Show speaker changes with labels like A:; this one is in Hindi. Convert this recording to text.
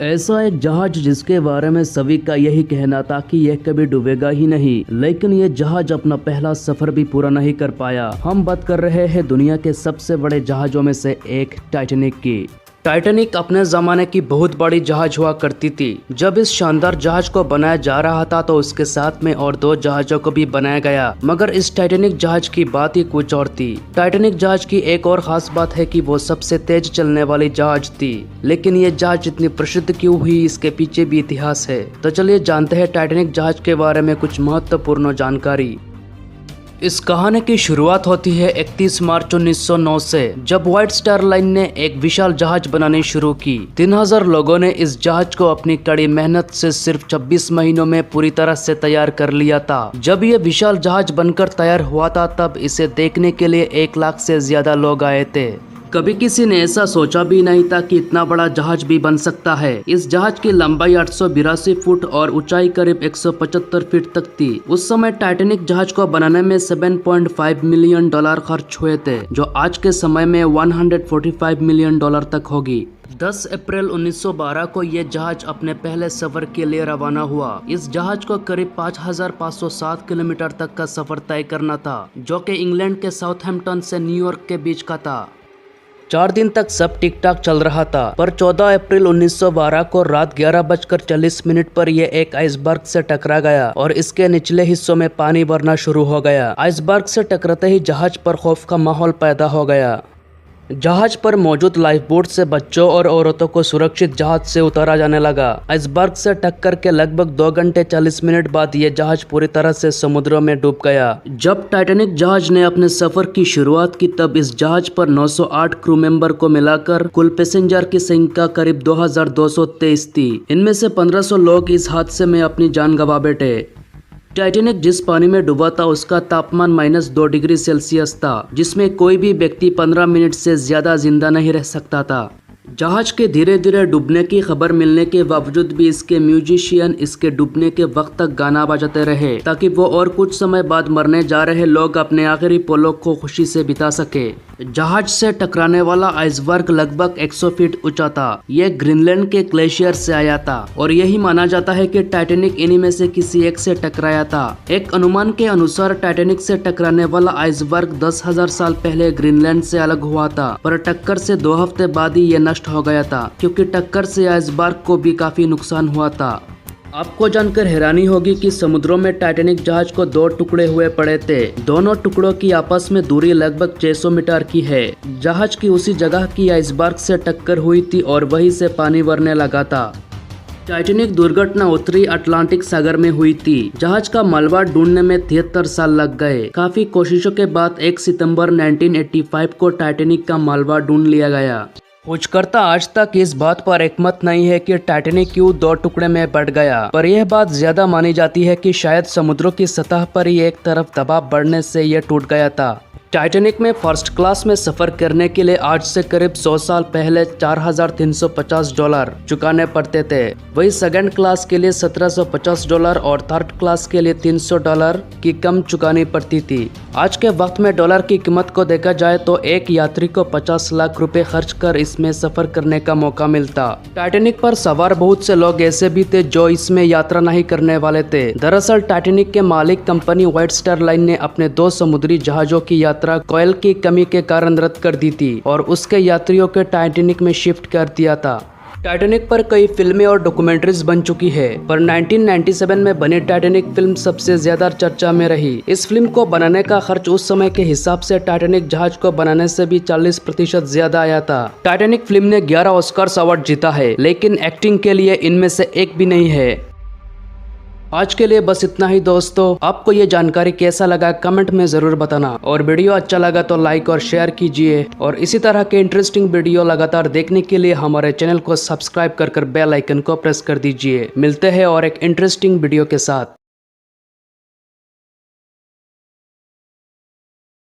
A: ऐसा एक जहाज जिसके बारे में सभी का यही कहना था कि यह कभी डूबेगा ही नहीं, लेकिन यह जहाज अपना पहला सफर भी पूरा नहीं कर पाया। हम बात कर रहे हैं दुनिया के सबसे बड़े जहाजों में से एक टाइटैनिक की। टाइटैनिक अपने ज़माने की बहुत बड़ी जहाज हुआ करती थी। जब इस शानदार जहाज को बनाया जा रहा था तो उसके साथ में और दो जहाज़ों को भी बनाया गया, मगर इस टाइटैनिक जहाज की बात ही कुछ और थी। टाइटैनिक जहाज की एक और खास बात है कि वो सबसे तेज चलने वाली जहाज थी। लेकिन ये जहाज इतनी प्रसिद्ध क्यों हुई, इसके पीछे भी इतिहास है। तो चलिए जानते हैं टाइटैनिक जहाज के बारे में कुछ महत्वपूर्ण जानकारी। इस कहानी की शुरुआत होती है 31 मार्च 1909 से, जब व्हाइट स्टार लाइन ने एक विशाल जहाज बनानी शुरू की। 3000 लोगों ने इस जहाज को अपनी कड़ी मेहनत से सिर्फ 26 महीनों में पूरी तरह से तैयार कर लिया था। जब ये विशाल जहाज बनकर तैयार हुआ था तब इसे देखने के लिए 1 लाख से ज्यादा लोग आए थे। कभी किसी ने ऐसा सोचा भी नहीं था कि इतना बड़ा जहाज भी बन सकता है। इस जहाज की लंबाई 882 फुट और ऊंचाई करीब 175 फीट तक थी। उस समय टाइटैनिक जहाज को बनाने में $7.5 मिलियन खर्च हुए थे, जो आज के समय में $145 मिलियन तक होगी। 10 अप्रैल 1912 को यह जहाज अपने पहले सफर के लिए रवाना हुआ। इस जहाज को करीब 5507 किलोमीटर तक का सफर तय करना था, जो कि इंग्लैंड के साउथहैम्पटन से न्यूयॉर्क के बीच का था। 4 दिन तक सब ठीक ठाक चल रहा था, पर 14 अप्रैल 1912 को रात 11:40 पर यह एक आइसबर्ग से टकरा गया और इसके निचले हिस्सों में पानी भरना शुरू हो गया। आइसबर्ग से टकराते ही जहाज पर खौफ का माहौल पैदा हो गया। जहाज पर मौजूद लाइफ बोट से बच्चों और औरतों को सुरक्षित जहाज से उतारा जाने लगा। आइसबर्ग से टक्कर के लगभग 2 घंटे 40 मिनट बाद ये जहाज पूरी तरह से समुद्र में डूब गया। जब टाइटैनिक जहाज ने अपने सफर की शुरुआत की तब इस जहाज पर 908 क्रू मेंबर को मिलाकर कुल पैसेंजर की संख्या करीब 2223 थी। इनमें से 1500 लोग इस हादसे में अपनी जान गंवा बैठे। टाइटैनिक जिस पानी में डूबा था उसका तापमान -2 डिग्री सेल्सियस था, जिसमें कोई भी व्यक्ति 15 मिनट से ज्यादा जिंदा नहीं रह सकता था। जहाज के धीरे धीरे डूबने की खबर मिलने के बावजूद भी इसके म्यूजिशियन इसके डूबने के वक्त तक गाना बजाते रहे, ताकि वो और कुछ समय बाद मरने जा रहे लोग अपने आखिरी पलों को खुशी से बिता सके। जहाज से टकराने वाला आइसबर्ग लगभग 100 फीट ऊंचा था। यह ग्रीनलैंड के ग्लेशियर से आया था और यही माना जाता है कि टाइटैनिक इन्हीं में से किसी एक से टकराया था। एक अनुमान के अनुसार टाइटैनिक से टकराने वाला आइसबर्ग 10,000 साल पहले ग्रीनलैंड से अलग हुआ था, पर टक्कर से 2 हफ्ते बाद ही ये नष्ट हो गया था, क्योंकि टक्कर से आइसबर्ग को भी काफी नुकसान हुआ था। आपको जानकर हैरानी होगी कि समुद्रों में टाइटैनिक जहाज को 2 टुकड़े हुए पड़े थे। दोनों टुकड़ों की आपस में दूरी लगभग 600 मीटर की है। जहाज की उसी जगह की आइसबर्ग से टक्कर हुई थी और वहीं से पानी भरने लगा था। टाइटैनिक दुर्घटना उत्तरी अटलांटिक सागर में हुई थी। जहाज का मलबा ढूंढने में 73 साल लग गए। काफी कोशिशों के बाद 1 सितंबर 1985 को टाइटैनिक का मलबा ढूंढ लिया गया। खोजकर्ता आज तक इस बात पर एकमत नहीं है कि टाइटैनिक क्यों 2 टुकड़े में बट गया, पर यह बात ज्यादा मानी जाती है कि शायद समुद्रों की सतह पर ही एक तरफ दबाव बढ़ने से यह टूट गया था। टाइटैनिक में फर्स्ट क्लास में सफर करने के लिए आज से करीब 100 साल पहले $4,350 चुकाने पड़ते थे। वही सेकंड क्लास के लिए $1,750 और थर्ड क्लास के लिए $300 की कम चुकानी पड़ती थी। आज के वक्त में डॉलर की कीमत को देखा जाए तो एक यात्री को 50 लाख रुपए खर्च कर इसमें सफर करने का मौका मिलता। टाइटैनिक पर सवार बहुत से लोग ऐसे भी थे जो इसमें यात्रा नहीं करने वाले थे। दरअसल टाइटैनिक के मालिक कंपनी व्हाइट स्टार लाइन ने अपने 2 समुद्री जहाजों की यात्रा कोयल की कमी के कारण रद्द कर दी थी और उसके यात्रियों के टाइटैनिक में शिफ्ट कर दिया था। टाइटैनिक पर कई फिल्में और डॉक्यूमेंट्रीज बन चुकी है, पर 1997 में बनी टाइटैनिक फिल्म सबसे ज्यादा चर्चा में रही। इस फिल्म को बनाने का खर्च उस समय के हिसाब से टाइटैनिक जहाज को बनाने से भी 40% ज्यादा आया था। टाइटैनिक फिल्म ने 11 ऑस्कर्स अवार्ड जीता है, लेकिन एक्टिंग के लिए इनमें से एक भी नहीं है। आज के लिए बस इतना ही दोस्तों। आपको ये जानकारी कैसा लगा कमेंट में जरूर बताना, और वीडियो अच्छा लगा तो लाइक और शेयर कीजिए, और इसी तरह के इंटरेस्टिंग वीडियो लगातार देखने के लिए हमारे चैनल को सब्सक्राइब कर बेल आइकन को प्रेस कर दीजिए। मिलते हैं और एक इंटरेस्टिंग वीडियो के साथ।